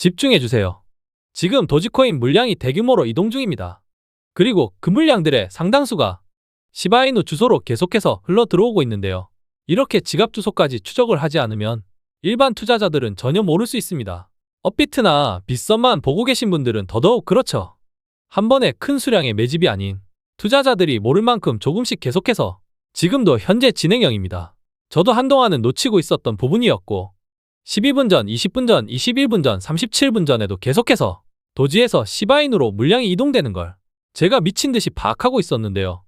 집중해주세요. 지금 도지코인 물량이 대규모로 이동 중입니다. 그리고 그 물량들의 상당수가 시바이누 주소로 계속해서 흘러 들어오고 있는데요. 이렇게 지갑 주소까지 추적을 하지 않으면 일반 투자자들은 전혀 모를 수 있습니다. 업비트나 빗썸만 보고 계신 분들은 더더욱 그렇죠. 한 번에 큰 수량의 매집이 아닌 투자자들이 모를 만큼 조금씩 계속해서 지금도 현재 진행형입니다. 저도 한동안은 놓치고 있었던 부분이었고 12분 전, 20분 전, 21분 전, 37분 전에도 계속해서 도지에서 시바인으로 물량이 이동되는 걸 제가 미친 듯이 파악하고 있었는데요.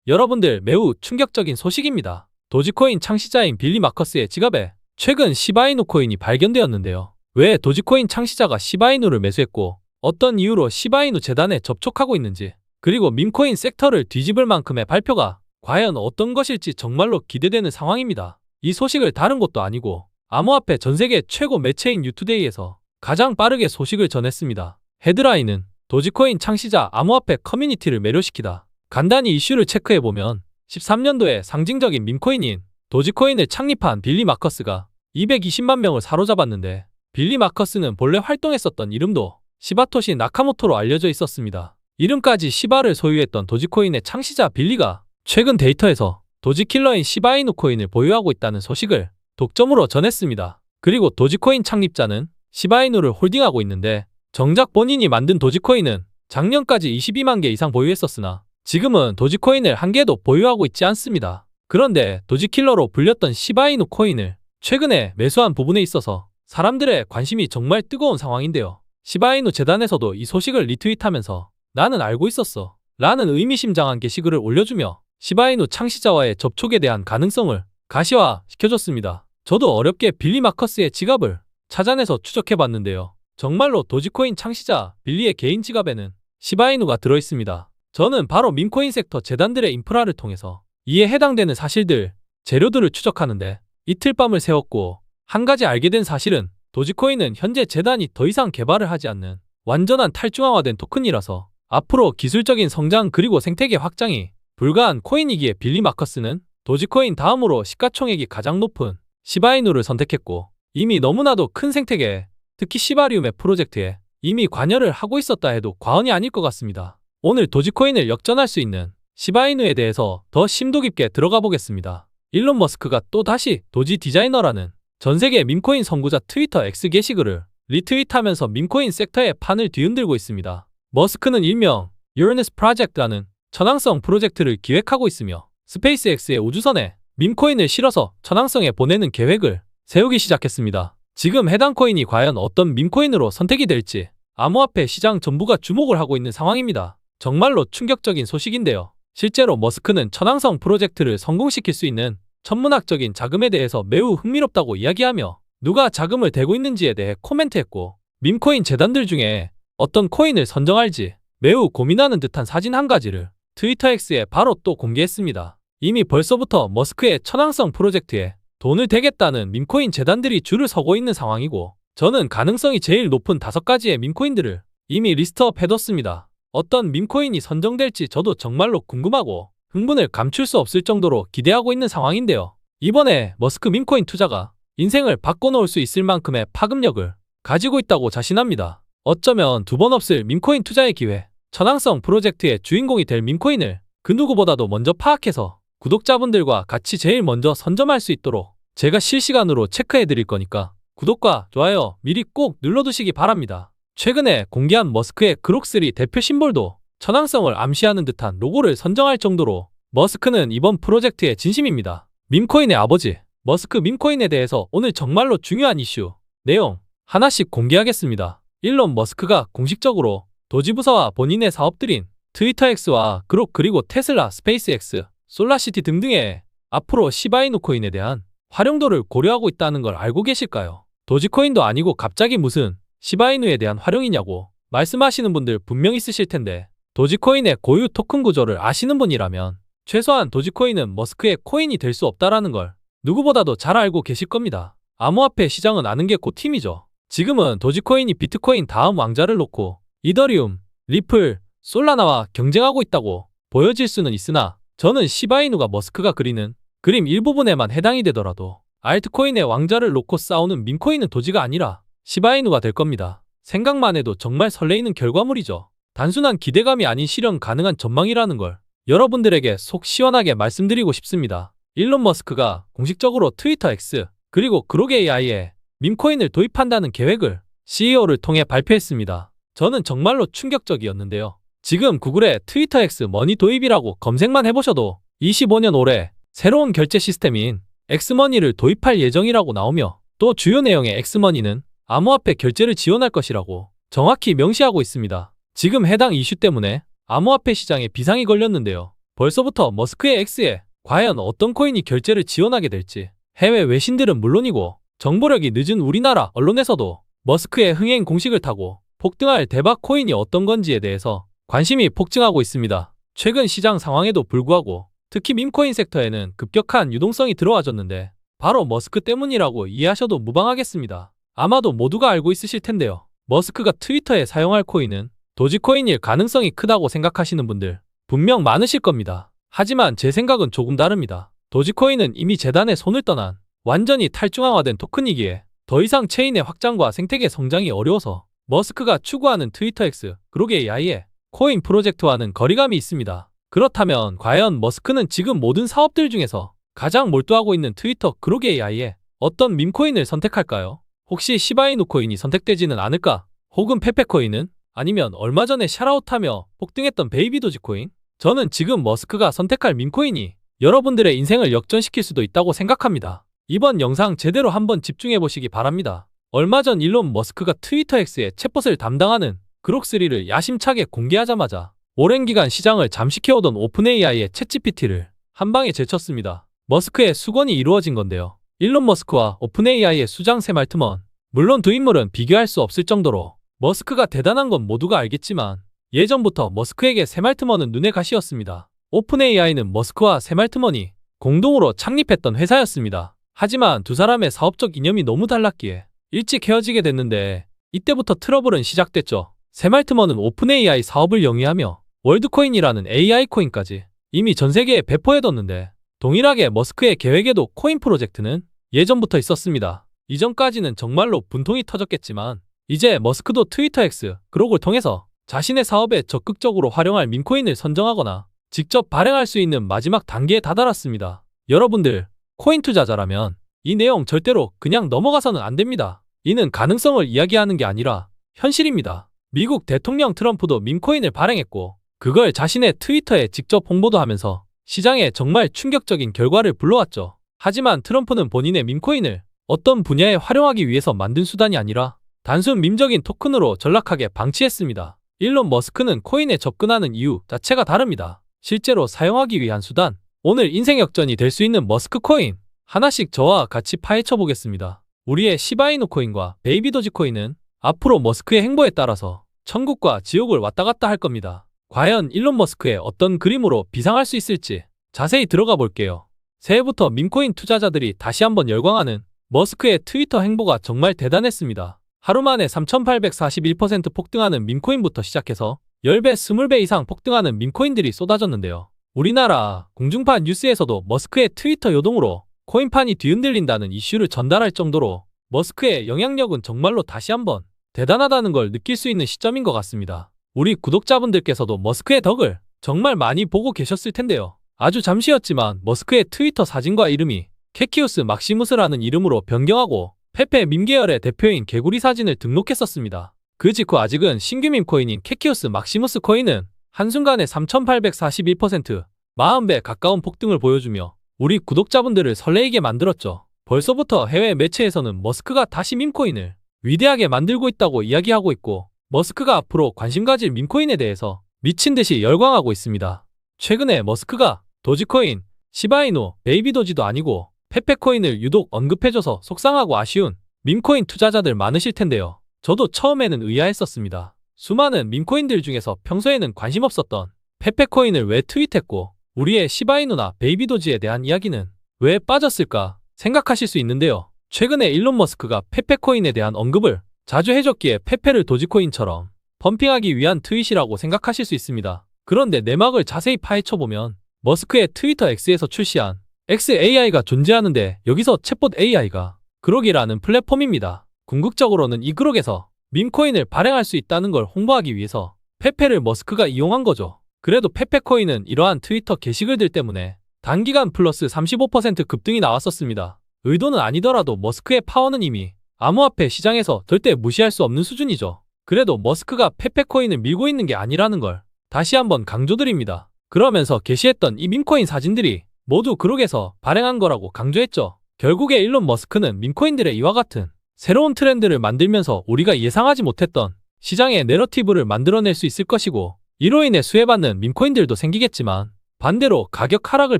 여러분들 매우 충격적인 소식입니다. 도지코인 창시자인 빌리 마커스의 지갑에 최근 시바이누 코인이 발견되었는데요. 왜 도지코인 창시자가 시바이누를 매수했고 어떤 이유로 시바이누 재단에 접촉하고 있는지, 그리고 밈코인 섹터를 뒤집을 만큼의 발표가 과연 어떤 것일지 정말로 기대되는 상황입니다. 이 소식을 다른 곳도 아니고 암호화폐 전세계 최고 매체인 뉴투데이에서 가장 빠르게 소식을 전했습니다. 헤드라인은 도지코인 창시자 암호화폐 커뮤니티를 매료시키다. 간단히 이슈를 체크해보면 13년도에 상징적인 밈코인인 도지코인을 창립한 빌리 마커스가 220만 명을 사로잡았는데, 빌리 마커스는 본래 활동했었던 이름도 시바토시 나카모토로 알려져 있었습니다. 이름까지 시바를 소유했던 도지코인의 창시자 빌리가 최근 데이터에서 도지킬러인 시바이누 코인을 보유하고 있다는 소식을 독점으로 전했습니다. 그리고 도지코인 창립자는 시바이누를 홀딩하고 있는데, 정작 본인이 만든 도지코인은 작년까지 22만 개 이상 보유했었으나 지금은 도지코인을 한 개도 보유하고 있지 않습니다. 그런데 도지킬러로 불렸던 시바이누 코인을 최근에 매수한 부분에 있어서 사람들의 관심이 정말 뜨거운 상황인데요. 시바이누 재단에서도 이 소식을 리트윗하면서 나는 알고 있었어 라는 의미심장한 게시글을 올려주며 시바이누 창시자와의 접촉에 대한 가능성을 가시화시켜줬습니다. 저도 어렵게 빌리 마커스의 지갑을 찾아내서 추적해봤는데요. 정말로 도지코인 창시자 빌리의 개인 지갑에는 시바이누가 들어있습니다. 저는 바로 밈코인 섹터 재단들의 인프라를 통해서 이에 해당되는 사실들, 재료들을 추적하는데 이틀 밤을 새웠고, 한 가지 알게 된 사실은 도지코인은 현재 재단이 더 이상 개발을 하지 않는 완전한 탈중앙화된 토큰이라서 앞으로 기술적인 성장 그리고 생태계 확장이 불가한 코인이기에 빌리 마커스는 도지코인 다음으로 시가총액이 가장 높은 시바이누를 선택했고, 이미 너무나도 큰 생태계, 특히 시바리움의 프로젝트에 이미 관여를 하고 있었다 해도 과언이 아닐 것 같습니다. 오늘 도지코인을 역전할 수 있는 시바이누에 대해서 더 심도 깊게 들어가 보겠습니다. 일론 머스크가 또다시 도지 디자이너라는 전세계 밈코인 선구자 트위터 X 게시글을 리트윗하면서 밈코인 섹터의 판을 뒤흔들고 있습니다. 머스크는 일명 유레너스 프로젝트라는 천왕성 프로젝트를 기획하고 있으며 스페이스X의 우주선에 밈코인을 실어서 천왕성에 보내는 계획을 세우기 시작했습니다. 지금 해당 코인이 과연 어떤 밈코인으로 선택이 될지 암호화폐 시장 전부가 주목을 하고 있는 상황입니다. 정말로 충격적인 소식인데요. 실제로 머스크는 천왕성 프로젝트를 성공시킬 수 있는 천문학적인 자금에 대해서 매우 흥미롭다고 이야기하며 누가 자금을 대고 있는지에 대해 코멘트했고, 밈코인 재단들 중에 어떤 코인을 선정할지 매우 고민하는 듯한 사진 한 가지를 트위터 X에 바로 또 공개했습니다. 이미 벌써부터 머스크의 천왕성 프로젝트에 돈을 대겠다는 밈코인 재단들이 줄을 서고 있는 상황이고, 저는 가능성이 제일 높은 5가지의 밈코인들을 이미 리스트업 해뒀습니다. 어떤 밈코인이 선정될지 저도 정말로 궁금하고 흥분을 감출 수 없을 정도로 기대하고 있는 상황인데요. 이번에 머스크 밈코인 투자가 인생을 바꿔놓을 수 있을 만큼의 파급력을 가지고 있다고 자신합니다. 어쩌면 두 번 없을 밈코인 투자의 기회, 천왕성 프로젝트의 주인공이 될 밈코인을 그 누구보다도 먼저 파악해서 구독자분들과 같이 제일 먼저 선점할 수 있도록 제가 실시간으로 체크해드릴 거니까 구독과 좋아요 미리 꼭 눌러두시기 바랍니다. 최근에 공개한 머스크의 그록3 대표 심볼도 천왕성을 암시하는 듯한 로고를 선정할 정도로 머스크는 이번 프로젝트의 진심입니다. 밈코인의 아버지, 머스크 밈코인에 대해서 오늘 정말로 중요한 이슈, 내용 하나씩 공개하겠습니다. 일론 머스크가 공식적으로 도지부서와 본인의 사업들인 트위터X와 그록 그리고 테슬라, 스페이스X, 솔라시티 등등의 앞으로 시바이누 코인에 대한 활용도를 고려하고 있다는 걸 알고 계실까요? 도지코인도 아니고 갑자기 무슨 시바이누에 대한 활용이냐고 말씀하시는 분들 분명 있으실 텐데, 도지코인의 고유 토큰 구조를 아시는 분이라면 최소한 도지코인은 머스크의 코인이 될 수 없다라는 걸 누구보다도 잘 알고 계실 겁니다. 암호화폐 시장은 아는 게 곧 힘이죠. 지금은 도지코인이 비트코인 다음 왕자를 놓고 이더리움, 리플, 솔라나와 경쟁하고 있다고 보여질 수는 있으나, 저는 시바이누가 머스크가 그리는 그림 일부분에만 해당이 되더라도 알트코인의 왕자를 놓고 싸우는 밈코인은 도지가 아니라 시바이누가 될 겁니다. 생각만 해도 정말 설레이는 결과물이죠. 단순한 기대감이 아닌 실현 가능한 전망이라는 걸 여러분들에게 속 시원하게 말씀드리고 싶습니다. 일론 머스크가 공식적으로 트위터 X 그리고 그록 AI에 밈코인을 도입한다는 계획을 CEO를 통해 발표했습니다. 저는 정말로 충격적이었는데요. 지금 구글의 트위터 X 머니 도입이라고 검색만 해보셔도 25년 올해 새로운 결제 시스템인 엑스머니를 도입할 예정이라고 나오며 또 주요 내용의 엑스머니는 암호화폐 결제를 지원할 것이라고 정확히 명시하고 있습니다. 지금 해당 이슈 때문에 암호화폐 시장에 비상이 걸렸는데요. 벌써부터 머스크의 X에 과연 어떤 코인이 결제를 지원하게 될지 해외 외신들은 물론이고 정보력이 늦은 우리나라 언론에서도 머스크의 흥행 공식을 타고 폭등할 대박 코인이 어떤 건지에 대해서 관심이 폭증하고 있습니다. 최근 시장 상황에도 불구하고 특히 밈코인 섹터에는 급격한 유동성이 들어와줬는데 바로 머스크 때문이라고 이해하셔도 무방하겠습니다. 아마도 모두가 알고 있으실 텐데요. 머스크가 트위터에 사용할 코인은 도지코인일 가능성이 크다고 생각하시는 분들 분명 많으실 겁니다. 하지만 제 생각은 조금 다릅니다. 도지코인은 이미 재단의 손을 떠난 완전히 탈중앙화된 토큰이기에 더 이상 체인의 확장과 생태계 성장이 어려워서 머스크가 추구하는 트위터 X, 그록 AI의 코인 프로젝트와는 거리감이 있습니다. 그렇다면 과연 머스크는 지금 모든 사업들 중에서 가장 몰두하고 있는 트위터 그록 AI에 어떤 밈코인을 선택할까요? 혹시 시바이누 코인이 선택되지는 않을까? 혹은 페페코인은? 아니면 얼마 전에 샤라웃하며 폭등했던 베이비 도지코인? 저는 지금 머스크가 선택할 밈코인이 여러분들의 인생을 역전시킬 수도 있다고 생각합니다. 이번 영상 제대로 한번 집중해보시기 바랍니다. 얼마 전 일론 머스크가 트위터 X의 챗봇을 담당하는 그록3를 야심차게 공개하자마자 오랜 기간 시장을 잠식해오던 오픈 AI의 챗GPT를 한방에 제쳤습니다. 머스크의 수건이 이루어진 건데요. 일론 머스크와 오픈 AI의 수장 샘 알트먼, 물론 두 인물은 비교할 수 없을 정도로 머스크가 대단한 건 모두가 알겠지만 예전부터 머스크에게 샘 알트먼은 눈의 가시였습니다. 오픈 AI는 머스크와 샘 알트먼이 공동으로 창립했던 회사였습니다. 하지만 두 사람의 사업적 이념이 너무 달랐기에 일찍 헤어지게 됐는데 이때부터 트러블은 시작됐죠. 샘 알트먼은 오픈 AI 사업을 영위하며 월드코인이라는 AI 코인까지 이미 전 세계에 배포해뒀는데 동일하게 머스크의 계획에도 코인 프로젝트는 예전부터 있었습니다. 이전까지는 정말로 분통이 터졌겠지만 이제 머스크도 트위터 X, 그록을 통해서 자신의 사업에 적극적으로 활용할 밈코인을 선정하거나 직접 발행할 수 있는 마지막 단계에 다다랐습니다. 여러분들, 코인 투자자라면 이 내용 절대로 그냥 넘어가서는 안 됩니다. 이는 가능성을 이야기하는 게 아니라 현실입니다. 미국 대통령 트럼프도 밈코인을 발행했고 그걸 자신의 트위터에 직접 홍보도 하면서 시장에 정말 충격적인 결과를 불러왔죠. 하지만 트럼프는 본인의 밈코인을 어떤 분야에 활용하기 위해서 만든 수단이 아니라 단순 밈적인 토큰으로 전락하게 방치했습니다. 일론 머스크는 코인에 접근하는 이유 자체가 다릅니다. 실제로 사용하기 위한 수단, 오늘 인생 역전이 될 수 있는 머스크 코인 하나씩 저와 같이 파헤쳐 보겠습니다. 우리의 시바이누 코인과 베이비 도지 코인은 앞으로 머스크의 행보에 따라서 천국과 지옥을 왔다 갔다 할 겁니다. 과연 일론 머스크의 어떤 그림으로 비상할 수 있을지 자세히 들어가 볼게요. 새해부터 밈코인 투자자들이 다시 한번 열광하는 머스크의 트위터 행보가 정말 대단했습니다. 하루 만에 3841% 폭등하는 밈코인부터 시작해서 10배, 20배 이상 폭등하는 밈코인들이 쏟아졌는데요. 우리나라 공중파 뉴스에서도 머스크의 트위터 요동으로 코인판이 뒤흔들린다는 이슈를 전달할 정도로 머스크의 영향력은 정말로 다시 한번 대단하다는 걸 느낄 수 있는 시점인 것 같습니다. 우리 구독자분들께서도 머스크의 덕을 정말 많이 보고 계셨을 텐데요. 아주 잠시였지만 머스크의 트위터 사진과 이름이 캐키우스 막시무스라는 이름으로 변경하고 페페 밈 계열의 대표인 개구리 사진을 등록했었습니다. 그 직후 아직은 신규 밈 코인인 캐키우스 막시무스 코인은 한순간에 3841%, 40배 가까운 폭등을 보여주며 우리 구독자분들을 설레이게 만들었죠. 벌써부터 해외 매체에서는 머스크가 다시 밈코인을 위대하게 만들고 있다고 이야기하고 있고 머스크가 앞으로 관심 가질 밈코인에 대해서 미친 듯이 열광하고 있습니다. 최근에 머스크가 도지코인, 시바이누, 베이비 도지도 아니고 페페코인을 유독 언급해줘서 속상하고 아쉬운 밈코인 투자자들 많으실 텐데요. 저도 처음에는 의아했었습니다. 수많은 밈코인들 중에서 평소에는 관심 없었던 페페코인을 왜 트윗했고 우리의 시바이누나 베이비 도지에 대한 이야기는 왜 빠졌을까 생각하실 수 있는데요. 최근에 일론 머스크가 페페코인에 대한 언급을 자주 해줬기에 페페를 도지코인처럼 펌핑하기 위한 트윗이라고 생각하실 수 있습니다. 그런데 내막을 자세히 파헤쳐보면 머스크의 트위터 X에서 출시한 XAI가 존재하는데 여기서 챗봇 AI가 그록이라는 플랫폼입니다. 궁극적으로는 이 그록에서 밈코인을 발행할 수 있다는 걸 홍보하기 위해서 페페를 머스크가 이용한 거죠. 그래도 페페코인은 이러한 트위터 게시글들 때문에 단기간 플러스 35% 급등이 나왔었습니다. 의도는 아니더라도 머스크의 파워는 이미 암호화폐 시장에서 절대 무시할 수 없는 수준이죠. 그래도 머스크가 페페코인을 밀고 있는 게 아니라는 걸 다시 한번 강조드립니다. 그러면서 게시했던 이 밈코인 사진들이 모두 그룹에서 발행한 거라고 강조했죠. 결국에 일론 머스크는 밈코인들의 이와 같은 새로운 트렌드를 만들면서 우리가 예상하지 못했던 시장의 내러티브를 만들어낼 수 있을 것이고, 이로 인해 수혜받는 밈코인들도 생기겠지만 반대로 가격 하락을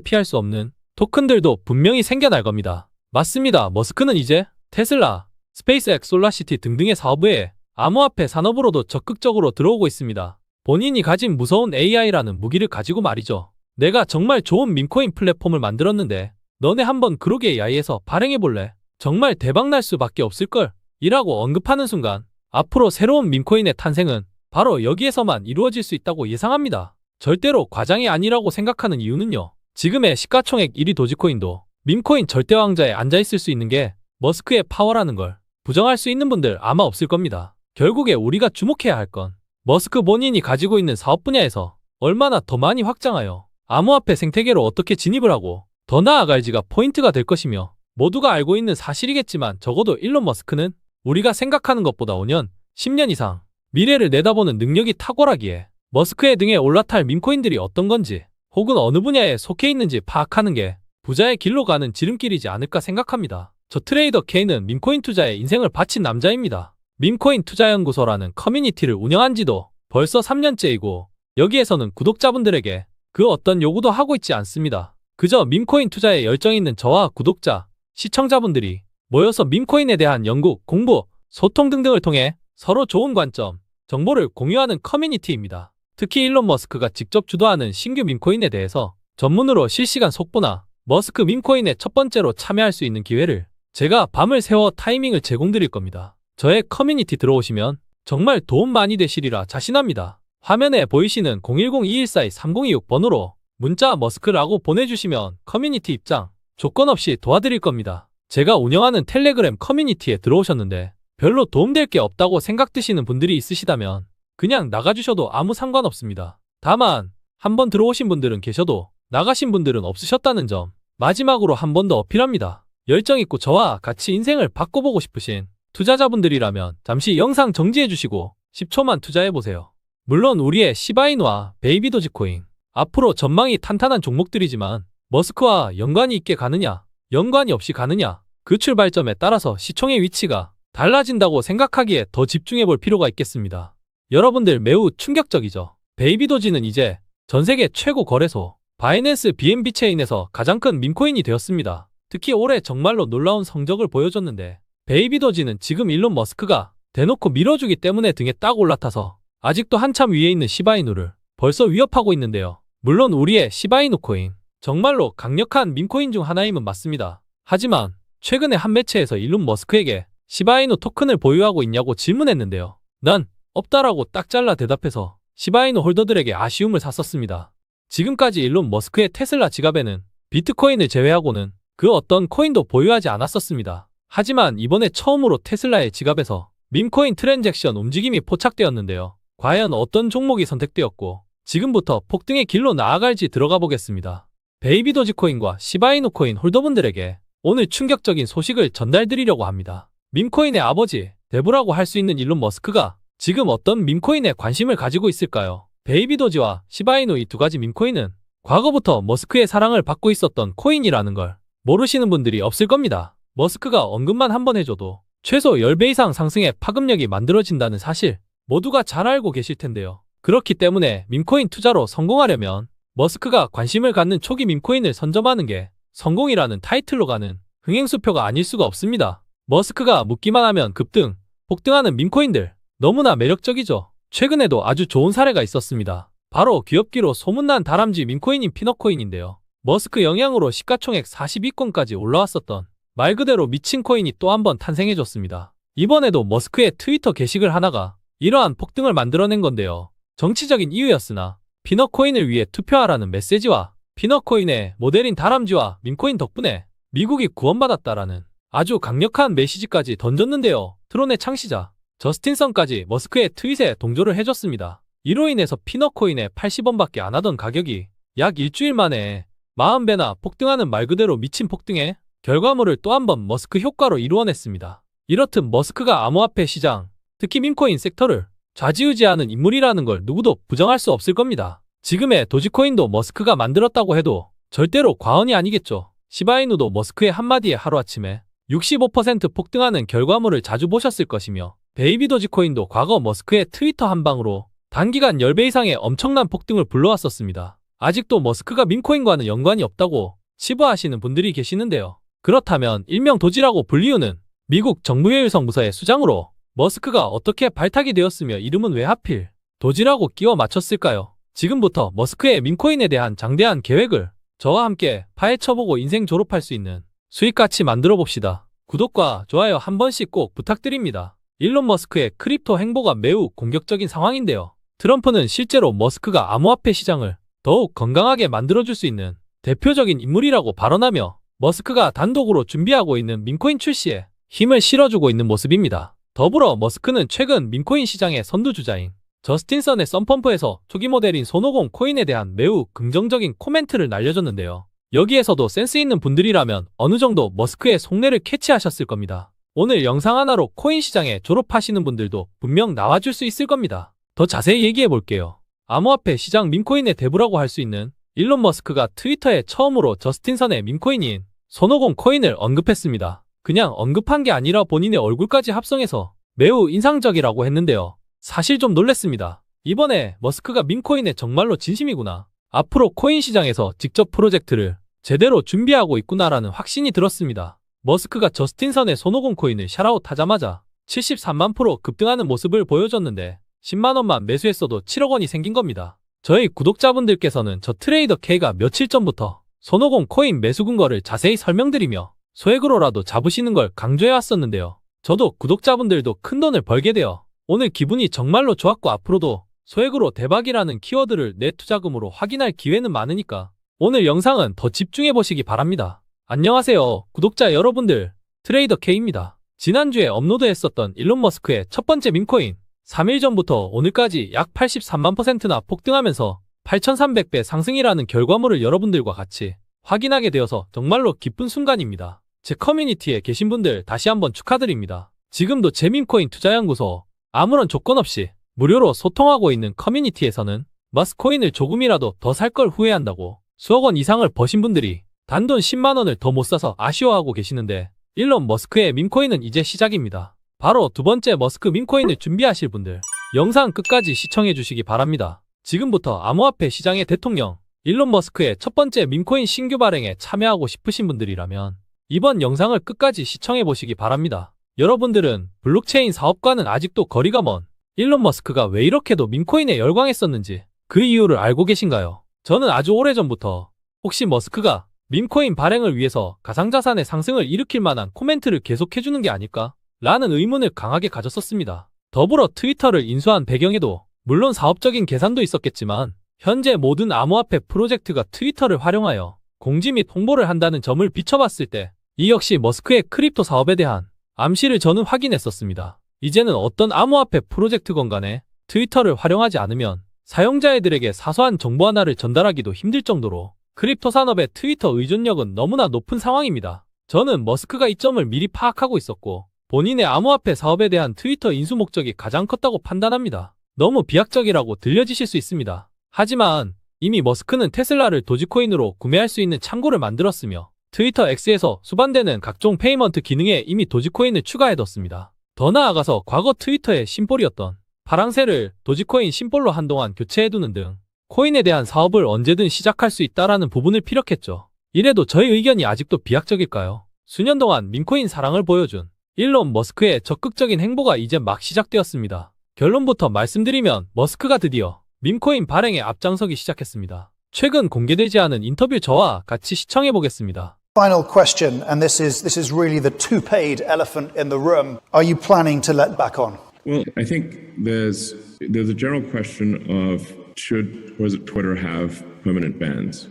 피할 수 없는 토큰들도 분명히 생겨날 겁니다. 맞습니다. 머스크는 이제 테슬라, 스페이스X, 솔라시티 등등의 사업 외에 암호화폐 산업으로도 적극적으로 들어오고 있습니다. 본인이 가진 무서운 AI라는 무기를 가지고 말이죠. 내가 정말 좋은 밈코인 플랫폼을 만들었는데 너네 한번 그로게 AI에서 발행해볼래? 정말 대박날 수밖에 없을걸? 이라고 언급하는 순간 앞으로 새로운 밈코인의 탄생은 바로 여기에서만 이루어질 수 있다고 예상합니다. 절대로 과장이 아니라고 생각하는 이유는요. 지금의 시가총액 1위 도지코인도 밈코인 절대왕자에 앉아있을 수 있는 게 머스크의 파워라는 걸 부정할 수 있는 분들 아마 없을 겁니다. 결국에 우리가 주목해야 할 건 머스크 본인이 가지고 있는 사업 분야에서 얼마나 더 많이 확장하여 암호화폐 생태계로 어떻게 진입을 하고 더 나아갈지가 포인트가 될 것이며, 모두가 알고 있는 사실이겠지만 적어도 일론 머스크는 우리가 생각하는 것보다 5년, 10년 이상 미래를 내다보는 능력이 탁월하기에 머스크의 등에 올라탈 밈코인들이 어떤 건지 혹은 어느 분야에 속해 있는지 파악하는 게 부자의 길로 가는 지름길이지 않을까 생각합니다. 저 트레이더 K는 밈코인 투자에 인생을 바친 남자입니다. 밈코인 투자연구소라는 커뮤니티를 운영한 지도 벌써 3년째이고 여기에서는 구독자분들에게 그 어떤 요구도 하고 있지 않습니다. 그저 밈코인 투자에 열정 있는 저와 구독자, 시청자분들이 모여서 밈코인에 대한 연구, 공부, 소통 등등을 통해 서로 좋은 관점, 정보를 공유하는 커뮤니티입니다. 특히 일론 머스크가 직접 주도하는 신규 밈코인에 대해서 전문으로 실시간 속보나 머스크 밈코인에 첫 번째로 참여할 수 있는 기회를 제가 밤을 새워 타이밍을 제공드릴 겁니다. 저의 커뮤니티 들어오시면 정말 도움 많이 되시리라 자신합니다. 화면에 보이시는 010-2142-3026 번호로 문자 머스크라고 보내주시면 커뮤니티 입장 조건 없이 도와드릴 겁니다. 제가 운영하는 텔레그램 커뮤니티에 들어오셨는데 별로 도움될 게 없다고 생각드시는 분들이 있으시다면 그냥 나가주셔도 아무 상관없습니다. 다만 한번 들어오신 분들은 계셔도 나가신 분들은 없으셨다는 점 마지막으로 한 번 더 어필합니다. 열정있고 저와 같이 인생을 바꿔보고 싶으신 투자자분들이라면 잠시 영상 정지해주시고 10초만 투자해보세요. 물론 우리의 시바이누와 베이비 도지코인, 앞으로 전망이 탄탄한 종목들이지만 머스크와 연관이 있게 가느냐, 연관이 없이 가느냐, 그 출발점에 따라서 시총의 위치가 달라진다고 생각하기에 더 집중해볼 필요가 있겠습니다. 여러분들 매우 충격적이죠. 베이비 도지는 이제 전세계 최고 거래소 바이낸스 BNB 체인에서 가장 큰 밈코인이 되었습니다. 특히 올해 정말로 놀라운 성적을 보여줬는데 베이비 도지는 지금 일론 머스크가 대놓고 밀어주기 때문에 등에 딱 올라타서 아직도 한참 위에 있는 시바이누를 벌써 위협하고 있는데요. 물론 우리의 시바이누 코인 정말로 강력한 밈코인 중 하나임은 맞습니다. 하지만 최근에 한 매체에서 일론 머스크에게 시바이누 토큰을 보유하고 있냐고 질문했는데요. 난 없다라고 딱 잘라 대답해서 시바이누 홀더들에게 아쉬움을 샀었습니다. 지금까지 일론 머스크의 테슬라 지갑에는 비트코인을 제외하고는 그 어떤 코인도 보유하지 않았었습니다. 하지만 이번에 처음으로 테슬라의 지갑에서 밈코인 트랜잭션 움직임이 포착되었는데요. 과연 어떤 종목이 선택되었고 지금부터 폭등의 길로 나아갈지 들어가 보겠습니다. 베이비 도지코인과 시바이누 코인 홀더분들에게 오늘 충격적인 소식을 전달드리려고 합니다. 밈코인의 아버지, 대부라고 할 수 있는 일론 머스크가 지금 어떤 밈코인에 관심을 가지고 있을까요? 베이비 도지와 시바이누 이 두 가지 밈코인은 과거부터 머스크의 사랑을 받고 있었던 코인이라는 걸 모르시는 분들이 없을 겁니다. 머스크가 언급만 한번 해줘도 최소 10배 이상 상승의 파급력이 만들어진다는 사실 모두가 잘 알고 계실 텐데요. 그렇기 때문에 밈코인 투자로 성공하려면 머스크가 관심을 갖는 초기 밈코인을 선점하는 게 성공이라는 타이틀로 가는 흥행수표가 아닐 수가 없습니다. 머스크가 묻기만 하면 급등, 폭등하는 밈코인들 너무나 매력적이죠. 최근에도 아주 좋은 사례가 있었습니다. 바로 귀엽기로 소문난 다람쥐 밈코인인 피너코인인데요. 머스크 영향으로 시가총액 40위권까지 올라왔었던 말 그대로 미친 코인이 또 한 번 탄생해줬습니다. 이번에도 머스크의 트위터 게시글 하나가 이러한 폭등을 만들어낸 건데요. 정치적인 이유였으나 피너코인을 위해 투표하라는 메시지와 피너코인의 모델인 다람쥐와 밈코인 덕분에 미국이 구원받았다라는 아주 강력한 메시지까지 던졌는데요. 트론의 창시자 저스틴선까지 머스크의 트윗에 동조를 해줬습니다. 이로 인해서 피너코인의 80원밖에 안 하던 가격이 약 일주일 만에 40배나 폭등하는 말 그대로 미친 폭등의 결과물을 또 한 번 머스크 효과로 이루어냈습니다. 이렇듯 머스크가 암호화폐 시장, 특히 밈코인 섹터를 좌지우지하는 인물이라는 걸 누구도 부정할 수 없을 겁니다. 지금의 도지코인도 머스크가 만들었다고 해도 절대로 과언이 아니겠죠. 시바이누도 머스크의 한마디에 하루아침에 65% 폭등하는 결과물을 자주 보셨을 것이며, 베이비 도지코인도 과거 머스크의 트위터 한 방으로 단기간 10배 이상의 엄청난 폭등을 불러왔었습니다. 아직도 머스크가 밈코인과는 연관이 없다고 치부하시는 분들이 계시는데요. 그렇다면 일명 도지라고 불리우는 미국 정무효율성 부서의 수장으로 머스크가 어떻게 발탁이 되었으며 이름은 왜 하필 도지라고 끼워 맞췄을까요? 지금부터 머스크의 밈코인에 대한 장대한 계획을 저와 함께 파헤쳐보고 인생 졸업할 수 있는 수익같이 만들어 봅시다. 구독과 좋아요 한 번씩 꼭 부탁드립니다. 일론 머스크의 크립토 행보가 매우 공격적인 상황인데요. 트럼프는 실제로 머스크가 암호화폐 시장을 더욱 건강하게 만들어줄 수 있는 대표적인 인물이라고 발언하며 머스크가 단독으로 준비하고 있는 밈코인 출시에 힘을 실어주고 있는 모습입니다. 더불어 머스크는 최근 밈코인 시장의 선두주자인 저스틴선의 썬펌프에서 초기 모델인 손오공 코인에 대한 매우 긍정적인 코멘트를 날려줬는데요. 여기에서도 센스 있는 분들이라면 어느 정도 머스크의 속내를 캐치하셨을 겁니다. 오늘 영상 하나로 코인 시장에 졸업하시는 분들도 분명 나와줄 수 있을 겁니다. 더 자세히 얘기해 볼게요. 암호화폐 시장 밈코인의 대부라고 할 수 있는 일론 머스크가 트위터에 처음으로 저스틴선의 밈코인인 손오공 코인을 언급했습니다. 그냥 언급한 게 아니라 본인의 얼굴까지 합성해서 매우 인상적이라고 했는데요. 사실 좀 놀랬습니다. 이번에 머스크가 밈코인에 정말로 진심이구나. 앞으로 코인 시장에서 직접 프로젝트를 제대로 준비하고 있구나라는 확신이 들었습니다. 머스크가 저스틴선의 손오공 코인을 샤라웃 하자마자 73만% 급등하는 모습을 보여줬는데 10만원만 매수했어도 7억 원이 생긴 겁니다. 저희 구독자분들께서는 저 트레이더 K가 며칠 전부터 손오공 코인 매수 근거를 자세히 설명드리며 소액으로라도 잡으시는 걸 강조해 왔었는데요. 저도 구독자분들도 큰돈을 벌게 되어 오늘 기분이 정말로 좋았고, 앞으로도 소액으로 대박이라는 키워드를 내 투자금으로 확인할 기회는 많으니까 오늘 영상은 더 집중해 보시기 바랍니다. 안녕하세요 구독자 여러분들, 트레이더 K입니다. 지난주에 업로드했었던 일론 머스크의 첫 번째 밈코인 3일 전부터 오늘까지 약 83만%나 폭등하면서 8300배 상승이라는 결과물을 여러분들과 같이 확인하게 되어서 정말로 기쁜 순간입니다. 제 커뮤니티에 계신 분들 다시 한번 축하드립니다. 지금도 제 밈코인 투자연구소 아무런 조건 없이 무료로 소통하고 있는 커뮤니티에서는 머스코인을 조금이라도 더 살 걸 후회한다고 수억 원 이상을 버신 분들이 단돈 10만원을 더 못 사서 아쉬워하고 계시는데, 일론 머스크의 밈코인은 이제 시작입니다. 바로 두 번째 머스크 밈코인을 준비하실 분들 영상 끝까지 시청해 주시기 바랍니다. 지금부터 암호화폐 시장의 대통령 일론 머스크의 첫 번째 밈코인 신규 발행에 참여하고 싶으신 분들이라면 이번 영상을 끝까지 시청해 보시기 바랍니다. 여러분들은 블록체인 사업과는 아직도 거리가 먼 일론 머스크가 왜 이렇게도 밈코인에 열광했었는지 그 이유를 알고 계신가요? 저는 아주 오래전부터 혹시 머스크가 밈코인 발행을 위해서 가상자산의 상승을 일으킬 만한 코멘트를 계속해주는 게 아닐까? 라는 의문을 강하게 가졌었습니다. 더불어 트위터를 인수한 배경에도 물론 사업적인 계산도 있었겠지만 현재 모든 암호화폐 프로젝트가 트위터를 활용하여 공지 및 홍보를 한다는 점을 비춰봤을 때 이 역시 머스크의 크립토 사업에 대한 암시를 저는 확인했었습니다. 이제는 어떤 암호화폐 프로젝트건 간에 트위터를 활용하지 않으면 사용자들에게 사소한 정보 하나를 전달하기도 힘들 정도로 크립토 산업의 트위터 의존력은 너무나 높은 상황입니다. 저는 머스크가 이 점을 미리 파악하고 있었고 본인의 암호화폐 사업에 대한 트위터 인수 목적이 가장 컸다고 판단합니다. 너무 비약적이라고 들려지실 수 있습니다. 하지만 이미 머스크는 테슬라를 도지코인으로 구매할 수 있는 창구를 만들었으며 트위터 X에서 수반되는 각종 페이먼트 기능에 이미 도지코인을 추가해뒀습니다. 더 나아가서 과거 트위터의 심볼이었던 파랑새를 도지코인 심볼로 한동안 교체해두는 등 코인에 대한 사업을 언제든 시작할 수 있다라는 부분을 피력했죠. 이래도 저의 의견이 아직도 비약적일까요? 수년 동안 밈코인 사랑을 보여준 일론 머스크의 적극적인 행보가 이제 막 시작되었습니다. 결론부터 말씀드리면 머스크가 드디어 밈코인 발행에 앞장서기 시작했습니다. 최근 공개되지 않은 인터뷰 저와 같이 시청해 보겠습니다. Final question, and this is really the two-paid elephant in the room. Are you planning to let back on? Well, I think there's a general question of should Twitter have permanent bans,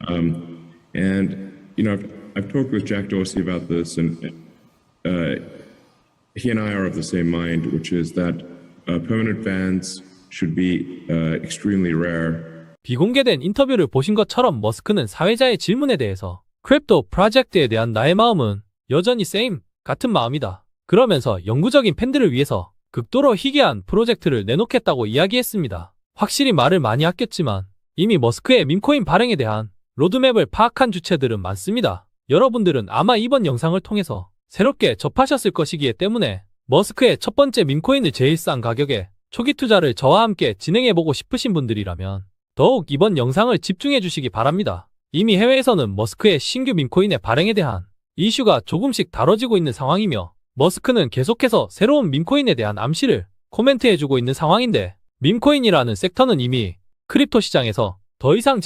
and I've talked with Jack Dorsey about this, and he and I are of the same mind, which is that permanent bans should be extremely rare. 비공개된 인터뷰를 보신 것처럼 머스크는 사회자의 질문에 대해서 크립토 프로젝트에 대한 나의 마음은 여전히 same, 같은 마음이다. 그러면서 영구적인 팬들을 위해서 극도로 희귀한 프로젝트를 내놓겠다고 이야기했습니다. 확실히 말을 많이 아꼈지만 이미 머스크의 밈코인 발행에 대한 로드맵을 파악한 주체들은 많습니다. 여러분들은 아마 이번 영상을 통해서 새롭게 접하셨을 것이기 때문에 머스크의 첫 번째 밈코인을 제일 싼 가격에 초기 투자를 저와 함께 진행해보고 싶으신 분들이라면 더욱 이번 영상을 집중해 주시기 바랍니다. 이미 해외에서는 머스크의 신규 밈코인의 발행에 대한 이슈가 조금씩 다뤄지고 있는 상황이며 머스크는 계속해서 새로운 밈코인에 대한 암시를 코멘트해주고 있는 상황인데 밈코인이라는 섹터는 이미 크립토 시장에서 더 이상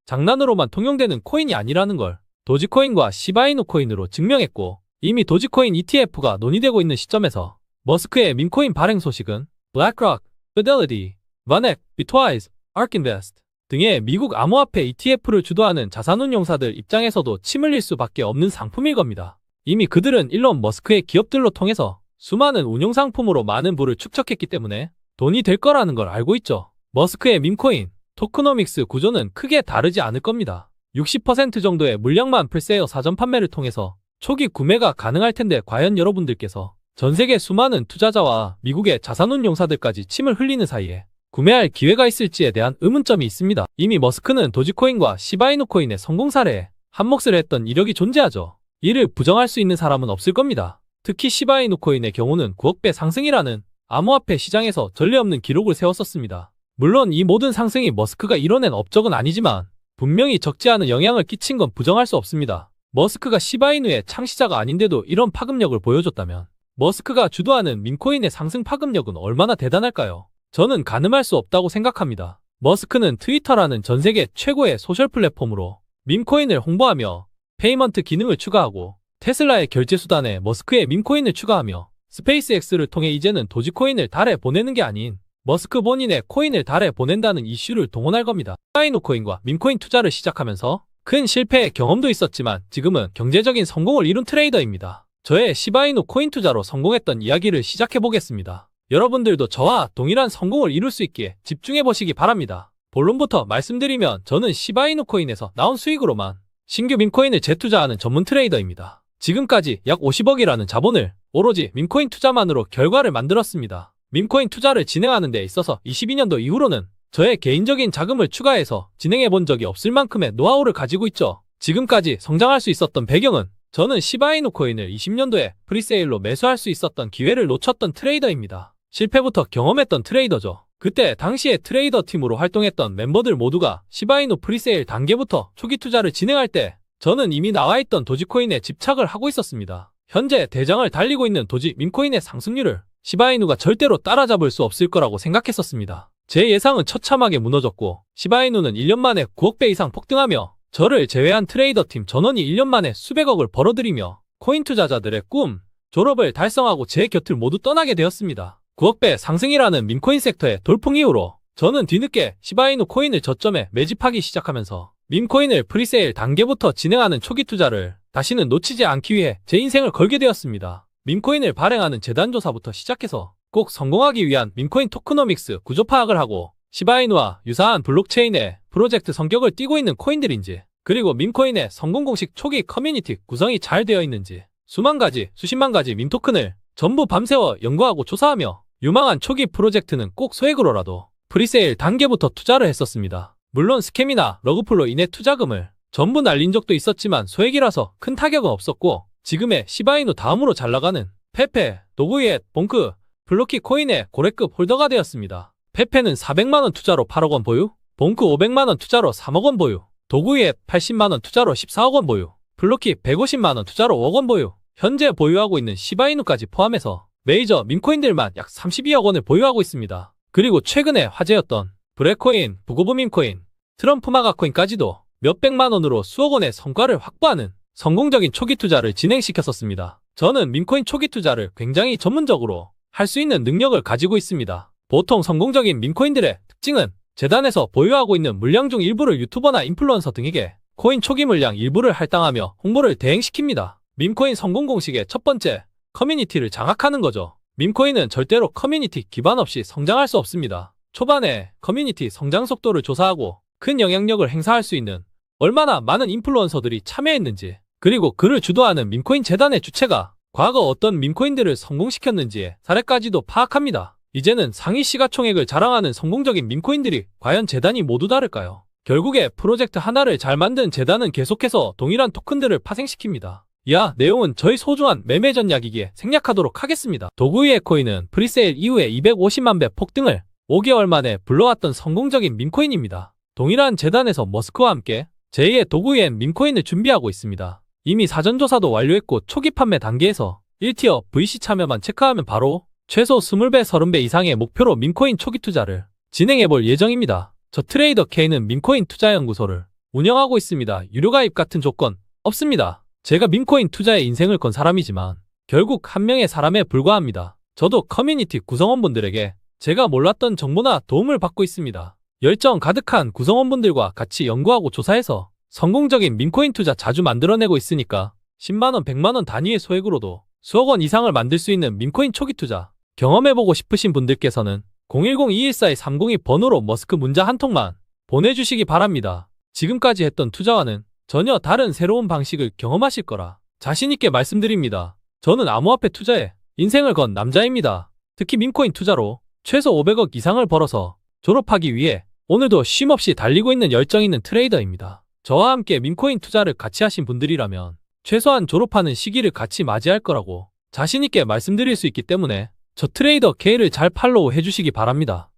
장난으로만 통용되는 코인이 아니라는 걸 도지코인과 시바이누 코인으로 증명했고 이미 도지코인 ETF가 논의되고 있는 시점에서 머스크의 밈코인 발행 소식은 블랙록, Fidelity, VanEck, Bitwise, ARK Invest 등의 미국 암호화폐 ETF를 주도하는 자산운용사들 입장에서도 침 흘릴 수밖에 없는 상품일 겁니다. 이미 그들은 일론 머스크의 기업들로 통해서 수많은 운용상품으로 많은 부를 축적했기 때문에 돈이 될 거라는 걸 알고 있죠. 머스크의 밈코인, 토크노믹스 구조는 크게 다르지 않을 겁니다. 60% 정도의 물량만 프리세일 사전 판매를 통해서 초기 구매가 가능할 텐데 과연 여러분들께서 전 세계 수많은 투자자와 미국의 자산운용사들까지 침을 흘리는 사이에 구매할 기회가 있을지에 대한 의문점이 있습니다. 이미 머스크는 도지코인과 시바이누 코인의 성공 사례에 한몫을 했던 이력이 존재하죠. 이를 부정할 수 있는 사람은 없을 겁니다. 특히 시바이누 코인의 경우는 9억 배 상승이라는 암호화폐 시장에서 전례 없는 기록을 세웠었습니다. 물론 이 모든 상승이 머스크가 이뤄낸 업적은 아니지만 분명히 적지 않은 영향을 끼친 건 부정할 수 없습니다. 머스크가 시바이누의 창시자가 아닌데도 이런 파급력을 보여줬다면 머스크가 주도하는 밈코인의 상승 파급력은 얼마나 대단할까요? 저는 가늠할 수 없다고 생각합니다. 머스크는 트위터라는 전 세계 최고의 소셜 플랫폼으로 밈코인을 홍보하며 페이먼트 기능을 추가하고 테슬라의 결제 수단에 머스크의 밈코인을 추가하며 스페이스X를 통해 이제는 도지코인을 달에 보내는 게 아닌 머스크 본인의 코인을 달에 보낸다는 이슈를 동원할 겁니다. 시바이누 코인과 밈코인 투자를 시작하면서 큰 실패의 경험도 있었지만 지금은 경제적인 성공을 이룬 트레이더입니다. 저의 시바이누 코인 투자로 성공했던 이야기를 시작해보겠습니다. 여러분들도 저와 동일한 성공을 이룰 수 있기에 집중해보시기 바랍니다. 본론부터 말씀드리면 저는 시바이누 코인에서 나온 수익으로만 신규 밈코인을 재투자하는 전문 트레이더입니다. 지금까지 약 50억이라는 자본을 오로지 밈코인 투자만으로 결과를 만들었습니다. 밈코인 투자를 진행하는 데 있어서 22년도 이후로는 저의 개인적인 자금을 추가해서 진행해본 적이 없을 만큼의 노하우를 가지고 있죠. 지금까지 성장할 수 있었던 배경은 저는 시바이누 코인을 20년도에 프리세일로 매수할 수 있었던 기회를 놓쳤던 트레이더입니다. 실패부터 경험했던 트레이더죠. 그때 당시에 트레이더 팀으로 활동했던 멤버들 모두가 시바이누 프리세일 단계부터 초기 투자를 진행할 때 저는 이미 나와있던 도지코인에 집착을 하고 있었습니다. 현재 대장을 달리고 있는 도지 밈코인의 상승률을 시바이누가 절대로 따라잡을 수 없을 거라고 생각했었습니다. 제 예상은 처참하게 무너졌고 시바이누는 1년 만에 9억 배 이상 폭등하며 저를 제외한 트레이더 팀 전원이 1년 만에 수백억을 벌어들이며 코인 투자자들의 꿈, 졸업을 달성하고 제 곁을 모두 떠나게 되었습니다. 9억 배 상승이라는 밈코인 섹터의 돌풍 이후로 저는 뒤늦게 시바이누 코인을 저점에 매집하기 시작하면서 밈코인을 프리세일 단계부터 진행하는 초기 투자를 다시는 놓치지 않기 위해 제 인생을 걸게 되었습니다. 밈코인을 발행하는 재단 조사부터 시작해서 꼭 성공하기 위한 밈코인 토크노믹스 구조 파악을 하고 시바이누와 유사한 블록체인의 프로젝트 성격을 띠고 있는 코인들인지 그리고 밈코인의 성공 공식 초기 커뮤니티 구성이 잘 되어 있는지 수만 가지, 수십만 가지 밈 토큰을 전부 밤새워 연구하고 조사하며 유망한 초기 프로젝트는 꼭 소액으로라도 프리세일 단계부터 투자를 했었습니다. 물론 스캠이나 러그풀로 인해 투자금을 전부 날린 적도 있었지만 소액이라서 큰 타격은 없었고 지금의 시바이누 다음으로 잘나가는 페페, 도구이엣, 봉크, 블로키 코인의 고래급 홀더가 되었습니다. 페페는 400만원 투자로 8억원 보유, 봉크 500만원 투자로 3억원 보유, 도구이엣 80만원 투자로 14억원 보유, 블로키 150만원 투자로 5억원 보유, 현재 보유하고 있는 시바이누까지 포함해서 메이저 밈코인들만 약 32억원을 보유하고 있습니다. 그리고 최근에 화제였던 브레코인, 부고브 밈코인, 트럼프 마가코인까지도 몇백만원으로 수억원의 성과를 확보하는 성공적인 초기 투자를 진행시켰었습니다. 저는 밈코인 초기 투자를 굉장히 전문적으로 할 수 있는 능력을 가지고 있습니다. 보통 성공적인 밈코인들의 특징은 재단에서 보유하고 있는 물량 중 일부를 유튜버나 인플루언서 등에게 코인 초기 물량 일부를 할당하며 홍보를 대행시킵니다. 밈코인 성공 공식의 첫 번째, 커뮤니티를 장악하는 거죠. 밈코인은 절대로 커뮤니티 기반 없이 성장할 수 없습니다. 초반에 커뮤니티 성장 속도를 조사하고 큰 영향력을 행사할 수 있는 얼마나 많은 인플루언서들이 참여했는지, 그리고 그를 주도하는 밈코인 재단의 주체가 과거 어떤 밈코인들을 성공시켰는지의 사례까지도 파악합니다. 이제는 상위 시가총액을 자랑하는 성공적인 밈코인들이 과연 재단이 모두 다를까요? 결국에 프로젝트 하나를 잘 만든 재단은 계속해서 동일한 토큰들을 파생시킵니다. 이하 내용은 저희 소중한 매매 전략이기에 생략하도록 하겠습니다. 도구이의 코인은 프리세일 이후에 250만 배 폭등을 5개월 만에 불러왔던 성공적인 밈코인입니다. 동일한 재단에서 머스크와 함께 제2의 도구이엔 밈코인을 준비하고 있습니다. 이미 사전조사도 완료했고 초기 판매 단계에서 1티어 VC 참여만 체크하면 바로 최소 20배, 30배 이상의 목표로 밈코인 초기 투자를 진행해볼 예정입니다. 저 트레이더 K는 밈코인 투자연구소를 운영하고 있습니다. 유료 가입 같은 조건 없습니다. 제가 밈코인 투자에 인생을 건 사람이지만 결국 한 명의 사람에 불과합니다. 저도 커뮤니티 구성원분들에게 제가 몰랐던 정보나 도움을 받고 있습니다. 열정 가득한 구성원분들과 같이 연구하고 조사해서 성공적인 밈코인 투자 자주 만들어내고 있으니까 10만원, 100만원 단위의 소액으로도 수억 원 이상을 만들 수 있는 밈코인 초기 투자 경험해보고 싶으신 분들께서는 010-214-3002 번호로 머스크 문자 한 통만 보내주시기 바랍니다. 지금까지 했던 투자와는 전혀 다른 새로운 방식을 경험하실 거라 자신있게 말씀드립니다. 저는 암호화폐 투자에 인생을 건 남자입니다. 특히 밈코인 투자로 최소 500억 이상을 벌어서 졸업하기 위해 오늘도 쉼없이 달리고 있는 열정 있는 트레이더입니다. 저와 함께 밈코인 투자를 같이 하신 분들이라면 최소한 졸업하는 시기를 같이 맞이할 거라고 자신있게 말씀드릴 수 있기 때문에 저 트레이더 K를 잘 팔로우 해주시기 바랍니다.